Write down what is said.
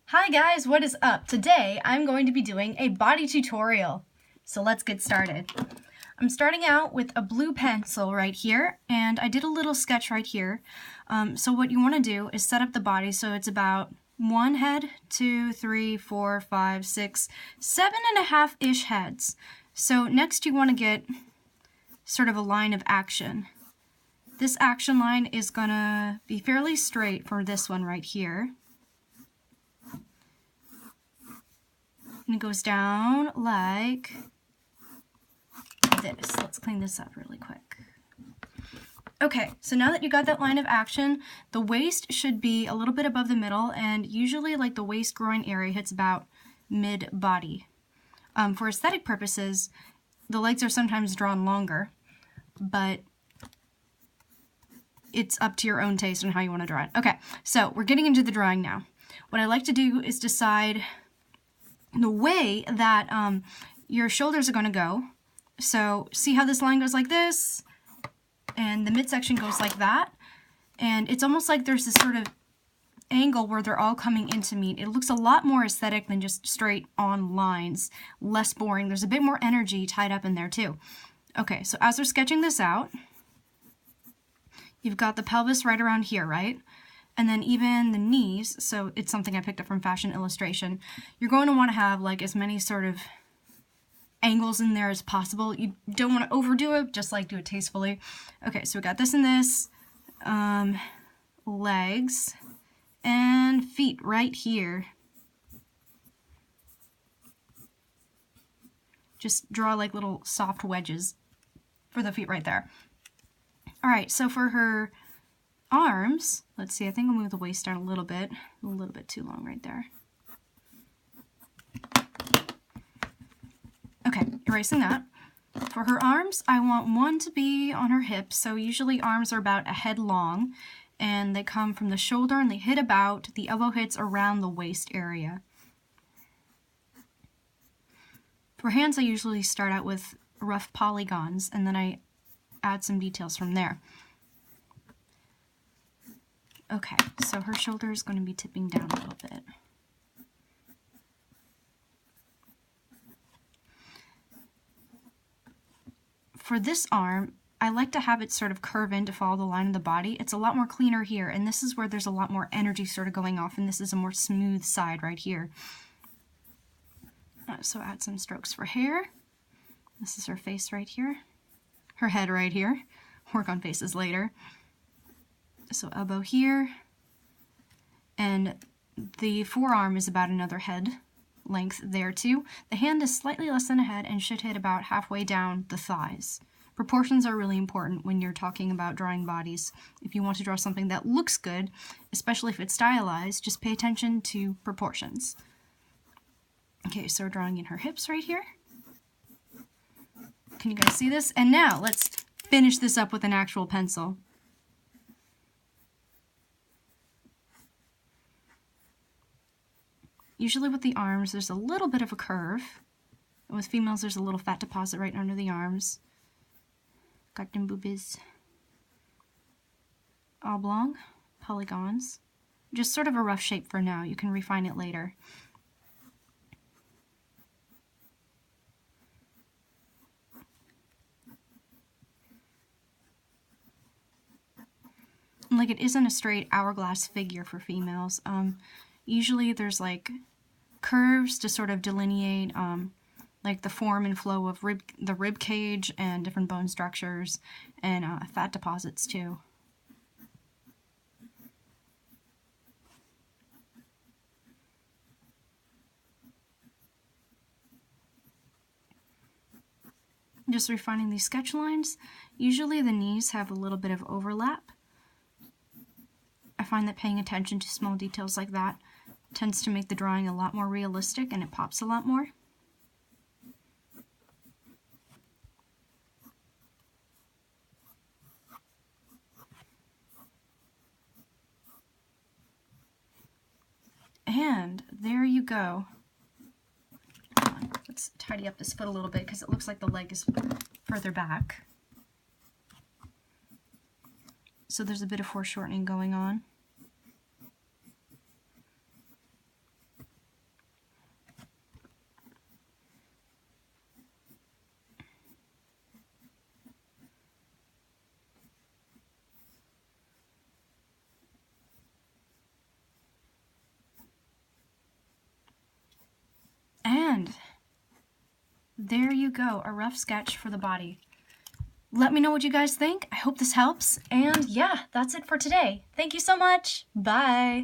Hi guys, what is up? Today I'm going to be doing a body tutorial. So let's get started. I'm starting out with a blue pencil right here, and I did a little sketch right here. So what you want to do is set up the body so it's about 1 head, 2, 3, 4, 5, 6, 7.5-ish heads. So next you want to get sort of a line of action. This action line is going to be fairly straight for this one right here. And it goes down like this. Let's clean this up really quick. Okay, so now that you got that line of action, the waist should be a little bit above the middle, and usually like the waist groin area hits about mid-body. For aesthetic purposes, the legs are sometimes drawn longer, but it's up to your own taste and how you want to draw it. Okay, so we're getting into the drawing now. What I like to do is decide the way that your shoulders are going to go. So see how this line goes like this, and the midsection goes like that, and it's almost like there's this sort of angle where they're all coming in to meet. It looks a lot more aesthetic than just straight on lines, less boring. There's a bit more energy tied up in there too. Okay, so as we're sketching this out, you've got the pelvis right around here, right? And then even the knees, so it's something I picked up from Fashion Illustration. You're going to want to have like as many sort of angles in there as possible. You don't want to overdo it, just like do it tastefully. Okay, so we got this and this, legs and feet right here. Just draw like little soft wedges for the feet right there. All right, so for her arms, let's see, I think I'll move the waist down a little bit too long right there. Okay, erasing that. For her arms, I want one to be on her hips, so usually arms are about a head long, and they come from the shoulder and they hit about, the elbow hits around the waist area. For hands, I usually start out with rough polygons, and then I add some details from there. Okay, so her shoulder is going to be tipping down a little bit. For this arm, I like to have it sort of curve in to follow the line of the body. It's a lot more cleaner here, and this is where there's a lot more energy sort of going off, and this is a more smooth side right here. So add some strokes for hair. This is her face right here. Her head right here. Work on faces later. So elbow here, and the forearm is about another head length there too. The hand is slightly less than a head and should hit about halfway down the thighs. Proportions are really important when you're talking about drawing bodies. If you want to draw something that looks good, especially if it's stylized, just pay attention to proportions. Okay, so we're drawing in her hips right here. Can you guys see this? And now let's finish this up with an actual pencil. Usually with the arms, there's a little bit of a curve. And with females, there's a little fat deposit right under the arms. Got them boobies. Oblong, polygons. Just sort of a rough shape for now. You can refine it later. And like it isn't a straight hourglass figure for females. Usually there's like curves to sort of delineate like the form and flow of the rib cage and different bone structures, and fat deposits too. Just refining these sketch lines. Usually the knees have a little bit of overlap. I find that paying attention to small details like that tends to make the drawing a lot more realistic, and it pops a lot more. And there you go. Let's tidy up this foot a little bit because it looks like the leg is further back. So there's a bit of foreshortening going on. And there you go, a rough sketch for the body. Let me know what you guys think. I hope this helps. And yeah, that's it for today. Thank you so much. Bye.